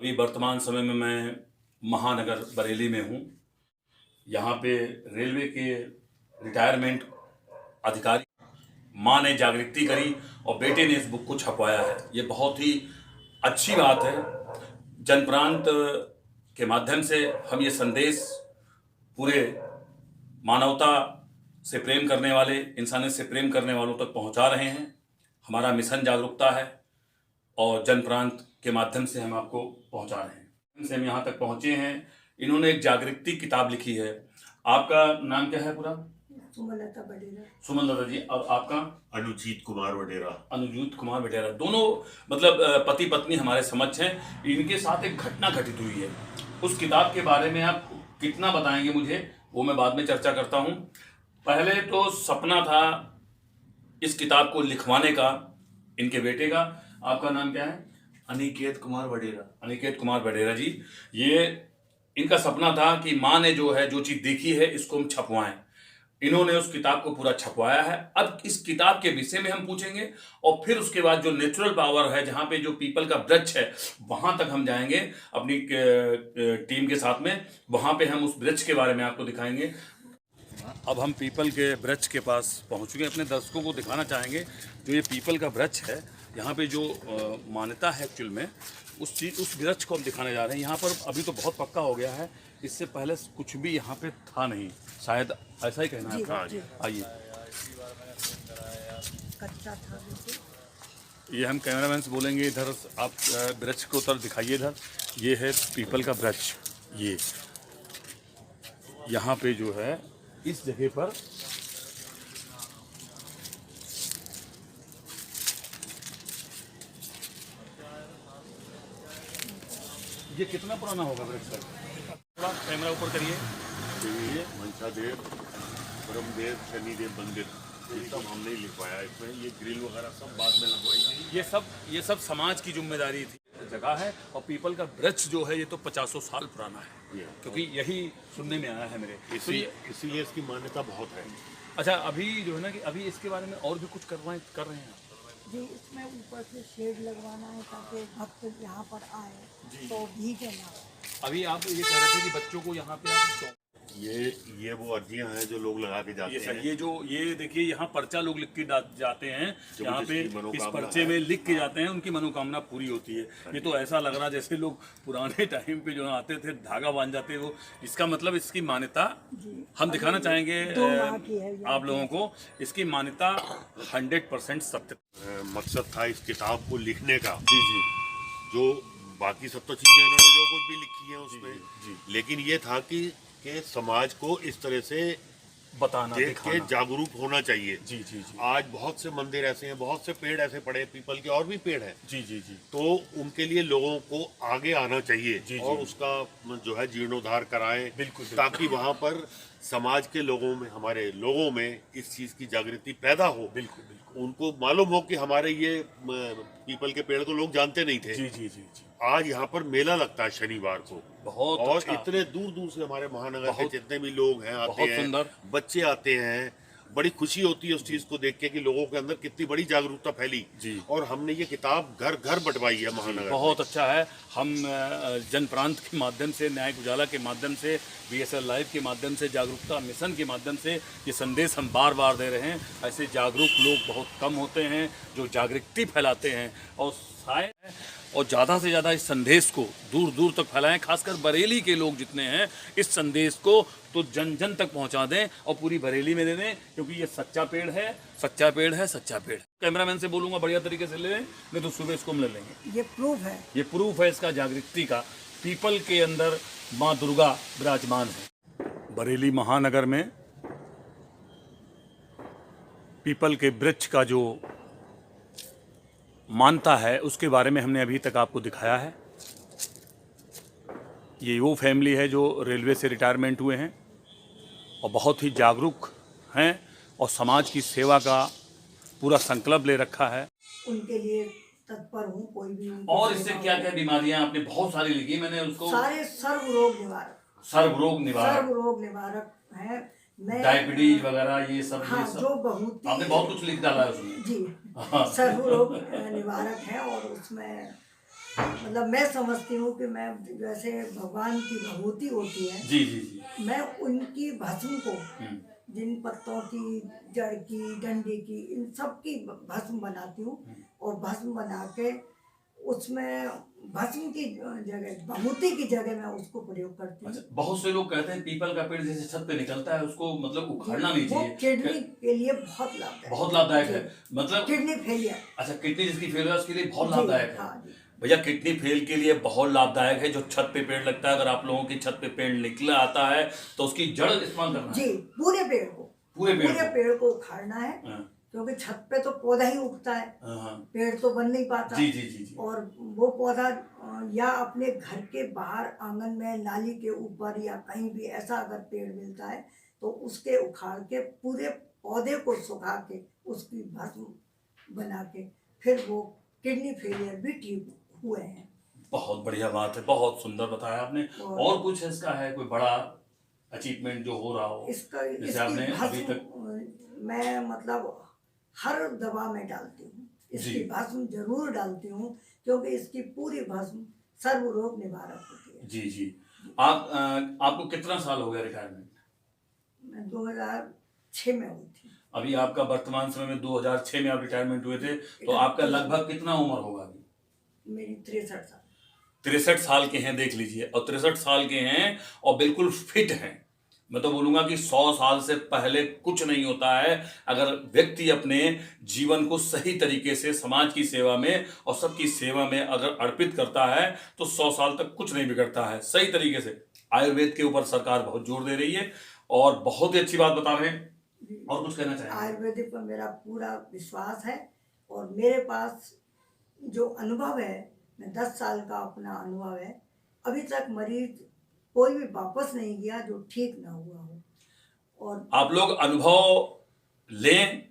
अभी वर्तमान समय में मैं महानगर बरेली में हूँ। यहाँ पे रेलवे के रिटायरमेंट अधिकारी माँ ने जागृति करी और बेटे ने इस बुक को छपवाया है। ये बहुत ही अच्छी बात है। जनप्रांत के माध्यम से हम ये संदेश पूरे मानवता से प्रेम करने वाले, इंसानियत से प्रेम करने वालों तक पहुँचा रहे हैं। हमारा मिशन जागरूकता है और जनप्रांत के माध्यम से हम आपको पहुंचा रहे हैं। इनसे हम यहाँ तक पहुंचे हैं। इन्होंने एक जागृति किताब लिखी है। आपका नाम क्या है पूरा? सुमलता वडेरा। सुमलता जी। और आपका? अनुजीत कुमार वडेरा। अनुजीत कुमार वडेरा। दोनों मतलब पति पत्नी हमारे समक्ष हैं। इनके साथ एक घटना घटित हुई है। उस किताब के बारे में आप कितना बताएंगे मुझे, वो मैं बाद में चर्चा करता हूँ। पहले तो सपना था इस किताब को लिखवाने का इनके बेटे का। आपका नाम क्या है? अनिकेत कुमार वडेरा। अनिकेत कुमार वडेरा जी। ये इनका सपना था कि माँ ने जो चीज़ देखी है इसको हम छपवाएं। इन्होंने उस किताब को पूरा छपवाया है। अब इस किताब के विषय में हम पूछेंगे और फिर उसके बाद जो नेचुरल पावर है, जहाँ पे जो पीपल का वृक्ष है, वहाँ तक हम जाएंगे अपनी टीम के साथ में। वहाँ पे हम उस वृक्ष के बारे में आपको दिखाएंगे। अब हम पीपल के वृक्ष के पास पहुँच चुके हैं। अपने दर्शकों को दिखाना चाहेंगे जो ये पीपल का वृक्ष है, यहाँ पे जो मान्यता है एक्चुअल में उस वृक्ष को हम दिखाने जा रहे हैं। यहाँ पर अभी तो बहुत पक्का हो गया है, इससे पहले कुछ भी यहाँ पे था नहीं, शायद ऐसा ही कहना है आपका। आइए, कच्चा था। ये हम कैमरामैन से बोलेंगे, इधर आप वृक्ष को उधर दिखाइए। इधर ये है पीपल का वृक्ष। ये यहाँ पे जो है इस जगह पर ये कितना पुराना होगा वृक्ष? थोड़ा कैमरा ऊपर करिए। ये मंसादेव, ब्रह्मदेव, शनिदेव मंदिर, ये सब हमने लिखवाया। इसमें ये ग्रिल वगैरह सब बाद में लगवाई। ये सब समाज की जिम्मेदारी थी। जगह है और पीपल का वृक्ष जो है ये तो 50 साल पुराना है, क्योंकि यही सुनने में आया है मेरे। इसीलिए इसकी मान्यता बहुत है। अच्छा, अभी जो है ना कि अभी इसके बारे में और भी कुछ कर रहे हैं जी, इसमें ऊपर से शेड लगवाना है ताकि भक्त यहाँ पर आए तो भीगे ना। अभी आप ये कह रहे थे कि बच्चों को यहाँ पे आप ये वो अर्जियां हैं जो लोग लगा के जाते हैं। ये देखिए, यहाँ पर्चा लोग लिख के जाते हैं। यहाँ पे इस पर्चे में लिख के जाते हैं, उनकी मनोकामना पूरी होती है। ये तो ऐसा लग रहा है जैसे लोग पुराने टाइम पे जो आते थे धागा बांध जाते वो। इसका मतलब इसकी मान्यता हम दिखाना चाहेंगे आप लोगों को। इसकी मान्यता 100% सत्य। मकसद था इस किताब को लिखने का। जी जी। जो बाकी सब तो चीजें इन्होंने जो कुछ भी लिखी है उसमें, लेकिन ये था कि समाज को इस तरह से बताना, देख के जागरूक होना चाहिए। जी जी जी। आज बहुत से मंदिर ऐसे हैं, बहुत से पेड़ ऐसे पड़े, पीपल के और भी पेड़ हैं। जी जी जी। तो उनके लिए लोगों को आगे आना चाहिए। जी, और उसका जो है जीर्णोद्धार कराएं। बिल्कुल। ताकि वहाँ पर समाज के लोगों में, हमारे लोगों में इस चीज की जागृति पैदा हो। बिल्कुल बिल्कुल। उनको मालूम हो कि हमारे ये पीपल के पेड़ को लोग जानते नहीं थे। जी जी जी जी। आज यहाँ पर मेला लगता है शनिवार को। बहुत और अच्छा। इतने दूर दूर से हमारे महानगर के जितने भी लोग हैं आते हैं, सुंदर बच्चे आते हैं। बड़ी खुशी होती है उस चीज को देख के कि लोगों के अंदर कितनी बड़ी जागरूकता फैली जी। और हमने ये किताब घर घर बंटवाई है महानगर। बहुत अच्छा है। हम जनप्रांत के माध्यम से, न्याय उजाला के माध्यम से, BSL लाइव के माध्यम से, जागरूकता मिशन के माध्यम से ये संदेश हम बार बार दे रहे हैं। ऐसे जागरूक लोग बहुत कम होते हैं जो जागृति फैलाते हैं और शायद और ज़्यादा से ज़्यादा इस संदेश को दूर दूर तक फैलाएं। खासकर बरेली के लोग जितने हैं, इस संदेश को तो जन जन तक पहुंचा दें और पूरी बरेली में दे दें, क्योंकि ये सच्चा पेड़ है, सच्चा पेड़ है, सच्चा पेड़। कैमरामैन से बोलूँगा बढ़िया तरीके से ले लें, नहीं तो सुबह इसको हम ले लेंगे। ये प्रूफ है, ये प्रूफ है इसका जागृति का। पीपल के अंदर माँ दुर्गा विराजमान है। बरेली महानगर में पीपल के वृक्ष का जो मानता है उसके बारे में हमने अभी तक आपको दिखाया है। ये वो फैमिली है जो रेलवे से रिटायरमेंट हुए हैं और बहुत ही जागरूक हैं और समाज की सेवा का पूरा संकल्प ले रखा है। उनके लिए तत्पर हूँ। कोई भी और इससे क्या क्या बीमारियां आपने बहुत सारी लिखी, मैंने उसको सारे सर्वरोग निवारक सर्वरोग निवारक है। डायबिटीज वगैरह ये सब। हाँ, ये सब जो बहुत आपने बहुत कुछ लिख डाला है उसमें। जी। सर्वरोग निवारक है और उसमें मतलब मैं समझती हूँ कि मैं जैसे भगवान की भभूति होती है, जी जी जी। मैं उनकी भस्म को, हम्म, जिन पत्तों की, जड़ की, डंडी की, इन सब की भस्म बनाती हूँ। और भस्म बना के उसमें भस्म की जगह, भभूति की जगह मैं उसको प्रयोग करती हूँ। अच्छा, बहुत से लोग कहते हैं पीपल का पेड़ जैसे छत पे निकलता है उसको मतलब उखाड़ना नहीं वो चाहिए। किडनी के लिए बहुत लाभदायक बहुत लाभदायक जी। है मतलब। Kidney failure. अच्छा, किडनी जिसकी फेल है उसके लिए बहुत जी लाभदायक है। हाँ जी। भैया किडनी फेल के लिए बहुत लाभदायक है जो छत पे पेड़ लगता है। अगर आप लोगों की छत पे पेड़ निकला आता है तो उसकी जड़ इस्तेमाल करना जी है। पूरे पेड़ को, पूरे पेड़ पूरे को। पेड़ को उखाड़ना है, हाँ, क्योंकि छत पे तो पौधा ही उगता है, हाँ, हाँ। पेड़ तो बन नहीं पाता। जी जी जी जी। और वो पौधा या अपने घर के बाहर आंगन में, नाली के ऊपर या कहीं भी ऐसा अगर पेड़ मिलता है तो उसके उखाड़ के पूरे पौधे को सुखा के उसकी भस्म बना के फिर वो किडनी फेलियर भी ठीक हुए हैं। बहुत बढ़िया बात है, बहुत सुंदर बताया आपने। और कुछ इसका है कोई बड़ा अचीवमेंट जो हो रहा हो इसका जैसे इसकी आपने अभी भस्म तक? मैं मतलब हर दवा में डालती हूँ, इसकी जी। भस्म जरूर डालती हूँ, क्योंकि इसकी पूरी भस्म सर्व रोग निवारक होती है। जी जी। आपको कितना साल हो गया रिटायरमेंट? मैं 2006 में हुई थी। अभी आपका वर्तमान समय में 2006 में आप रिटायरमेंट हुए थे तो आपका लगभग कितना उम्र होगा अभी? मेरी 63 साल। 63 साल के हैं, देख लीजिए। और 63 साल के हैं और बिल्कुल फिट हैं। मैं तो बोलूंगा कि 100 साल से पहले कुछ नहीं होता है अगर व्यक्ति अपने जीवन को सही तरीके से समाज की सेवा में और सबकी सेवा में अगर अर्पित करता है तो 100 साल तक कुछ नहीं बिगड़ता है। सही तरीके से आयुर्वेद के ऊपर सरकार बहुत जोर दे रही है और बहुत ही अच्छी बात बता रहे हैं। और कुछ कहना चाहेंगे? आयुर्वेदिक पर मेरा पूरा विश्वास है और मेरे पास जो अनुभव है, मैं 10 साल का अपना अनुभव है, अभी तक मरीज कोई भी वापस नहीं गया जो ठीक ना हुआ हो। और आप लोग अनुभव लें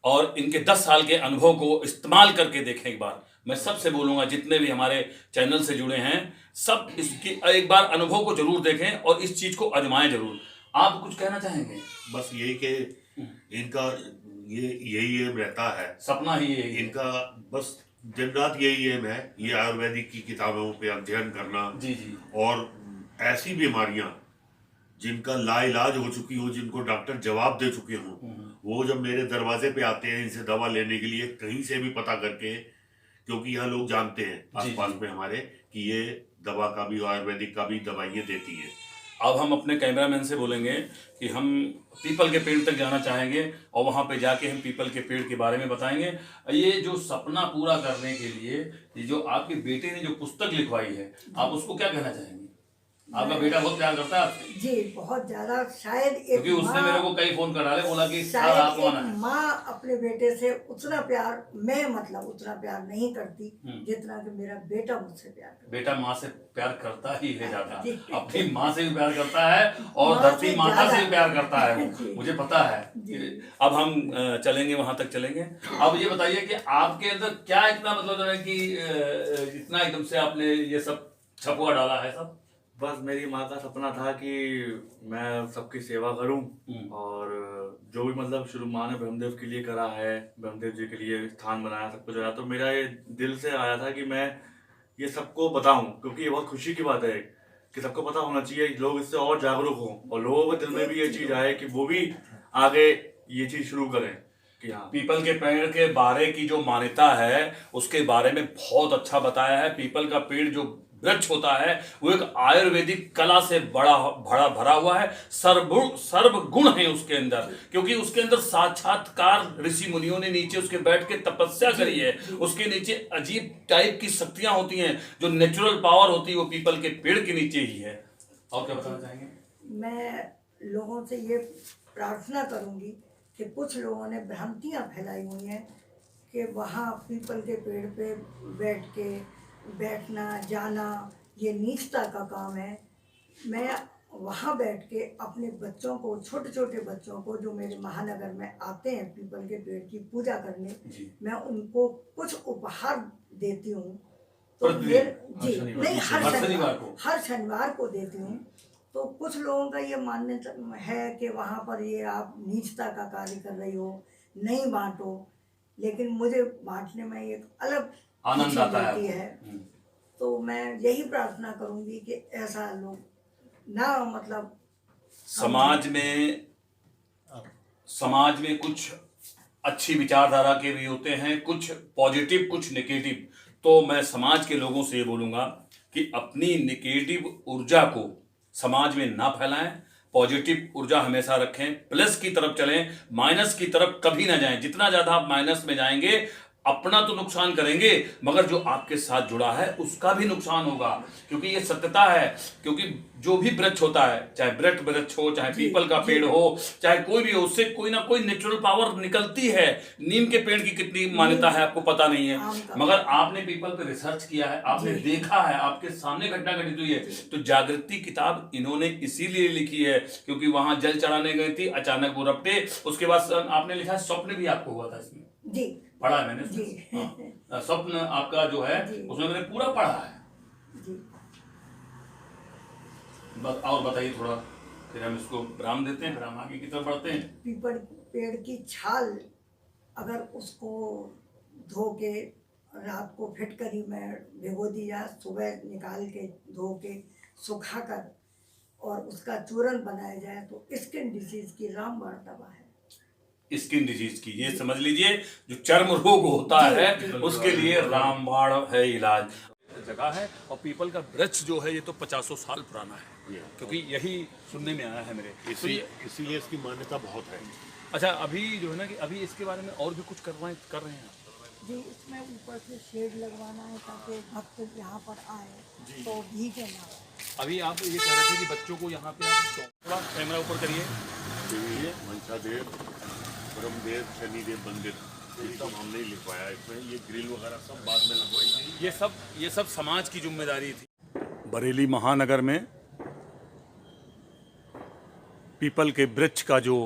और इनके 10 साल के अनुभव को इस्तेमाल करके देखें एक बार। मैं सबसे बोलूंगा जितने भी हमारे चैनल से जुड़े हैं सब इसकी एक बार अनुभव को जरूर देखें और इस चीज को आजमाएं जरूर। आप कुछ कहना चाहेंगे? बस यही कि इनका यही एम रहता है, सपना ही यही है। इनका बस दिन रात यही एम है, ये आयुर्वेदिक की किताबों पे अध्ययन करना। जी जी। और ऐसी बीमारियां जिनका लाइलाज हो चुकी हो, जिनको डॉक्टर जवाब दे चुके हों, वो जब मेरे दरवाजे पे आते हैं इनसे दवा लेने के लिए, कहीं से भी पता करके, क्योंकि यहाँ लोग जानते हैं आसपास में हमारे कि ये दवा का भी आयुर्वेदिक का भी दवाइयाँ देती है। अब हम अपने कैमरामैन से बोलेंगे कि हम पीपल के पेड़ तक जाना चाहेंगे और वहाँ पे जाके हम पीपल के पेड़ के बारे में बताएंगे। ये जो सपना पूरा करने के लिए ये जो आपके बेटे ने जो पुस्तक लिखवाई है, आप उसको क्या कहना चाहेंगे? आपका बेटा बहुत प्यार करता है आपसे? जी बहुत ज्यादा। शायद एक क्योंकि उसने मेरे को कई फोन कर डाले, बोला कि सर शायद आपको आना एक है। माँ अपने बेटे से उतना प्यार, मैं मतलब उतना प्यार नहीं करती जितना कि मेरा बेटा मुझसे प्यार करता है। बेटा माँ से प्यार करता ही है ज्यादा, जी। अपनी माँ से भी प्यार करता है और माँ धरती से माता से ज्यादा। भी प्यार करता है वो, जी। मुझे पता है। अब हम चलेंगे वहां तक चलेंगे। अब ये बताइए कि आपके अंदर क्या इतना मतलब है कि इतना एकदम से आपने ये सब छपुआ डाला है सब? बस मेरी माँ का सपना था कि मैं सबकी सेवा करूं और जो भी मतलब शुरू माँ ने ब्रह्मदेव के लिए करा है, ब्रह्मदेव जी के लिए स्थान बनाया, सब कुछ आया, तो मेरा ये दिल से आया था कि मैं ये सबको बताऊं, क्योंकि ये बहुत खुशी की बात है कि सबको पता होना चाहिए, लोग इससे और जागरूक हों और लोगों के दिल में भी ये चीज़ आए कि वो भी आगे ये चीज़ शुरू करें कि हाँ। पीपल के पेड़ के बारे की जो मान्यता है उसके बारे में बहुत अच्छा बताया है। पीपल का पेड़ जो वृक्ष होता है वो एक आयुर्वेदिक कला से भरा हुआ है। सर्व गुण है उसके अंदर, क्योंकि उसके अंदर साक्षात्कार ऋषि मुनियों ने नीचे उसके बैठ के तपस्या करी है। उसके नीचे अजीब टाइप की शक्तियां होती हैं, जो नेचुरल पावर होती है वो पीपल के पेड़ के नीचे ही है। और क्या बताना चाहेंगे? मैं लोगों से ये प्रार्थना करूंगी कि कुछ लोगों ने भ्रांतियां फैलाई हुई हैं कि वहाँ पीपल के पेड़ पे बैठना जाना ये नीचता का काम है। मैं वहाँ बैठ के अपने बच्चों को, छोटे छोटे बच्चों को जो मेरे महानगर में आते हैं पीपल के पेड़ की पूजा करने, मैं उनको कुछ उपहार देती हूँ। तो नहीं, हर शनिवार को देती हूँ। तो कुछ लोगों का ये मान्यता है कि वहाँ पर ये आप नीचता का कार्य कर रही हो, नहीं बांटो, लेकिन मुझे बांटने में एक अलग आनंद आता है। तो मैं यही प्रार्थना करूंगी कि ऐसा लोग ना मतलब समाज में कुछ अच्छी विचारधारा के भी होते हैं, कुछ पॉजिटिव, कुछ नेगेटिव। तो मैं समाज के लोगों से ये बोलूंगा कि अपनी नेगेटिव ऊर्जा को समाज में ना फैलाएं, पॉजिटिव ऊर्जा हमेशा रखें, प्लस की तरफ चलें, माइनस की तरफ कभी ना जाएं। जितना ज्यादा आप माइनस में जाएंगे अपना तो नुकसान करेंगे, मगर जो आपके साथ जुड़ा है उसका भी नुकसान होगा, क्योंकि ये सत्यता है। क्योंकि जो भी वृक्ष होता है, चाहे वृक्ष वृक्ष हो, चाहे पीपल का पेड़ हो, चाहे कोई भी हो, उससे कोई ना कोई नेचुरल पावर निकलती है। नीम के पेड़ की कितनी मान्यता है आपको पता नहीं है, मगर आपने पीपल पे रिसर्च किया है, आपने देखा है, आपके सामने घटना घटित हुई है। तो जागृति किताब इन्होंने इसीलिए लिखी है क्योंकि वहां जल चढ़ाने गई थी, अचानक वो रपटे। उसके बाद आपने लिखा है स्वप्न भी आपको हुआ था इसमें, जी पढ़ा है मैंने। हाँ, स्वप्न आपका जो है उसमें मैंने पूरा पढ़ा है जी। बस और बताइए थोड़ा, फिर हम इसको विराम देते हैं, फिर हम आगे की तरफ बढ़ते हैं। पीपल पेड़ की छाल अगर उसको धो के रात को फिटकर ही मैं भिगो दिया, सुबह निकाल के धो के सुखा कर और उसका चूरन बनाया जाए तो स्किन डिजीज की रामबाण दवा है। स्किन डिजीज की, ये समझ लीजिए जो चर्म रोग होता है उसके लिए रामबाण है इलाज। जगह है और पीपल का वृक्ष जो है ये तो 50 साल पुराना है, क्योंकि यही सुनने में आया है मेरे। इसीलिए इसकी मान्यता बहुत है। अच्छा, अभी जो है ना कि अभी इसके बारे में और भी कुछ कर रहे हैं जी, इसमें ऊपर से शेड लगवाना है ताकि भक्त यहाँ पर आए तो भीगे ना। अभी आप ये कह रहे थे कि बच्चों को यहाँ पे आप थोड़ा कैमरा ऊपर करिए। मंसादेव, ब्रह्मदेव, शनिदेव मंदिर, ये सब हमने लिखवाया इसमें। ये ग्रिल वगैरह सब बाद में लगवाई गई। ये सब समाज की जिम्मेदारी थी। बरेली महानगर में पीपल के वृक्ष का जो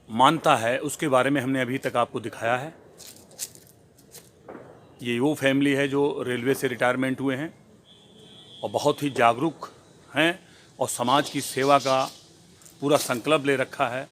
मानता है उसके बारे में हमने अभी तक आपको दिखाया है। ये वो फैमिली है जो रेलवे से रिटायरमेंट हुए हैं और बहुत ही जागरूक हैं और समाज की सेवा का पूरा संकल्प ले रखा है।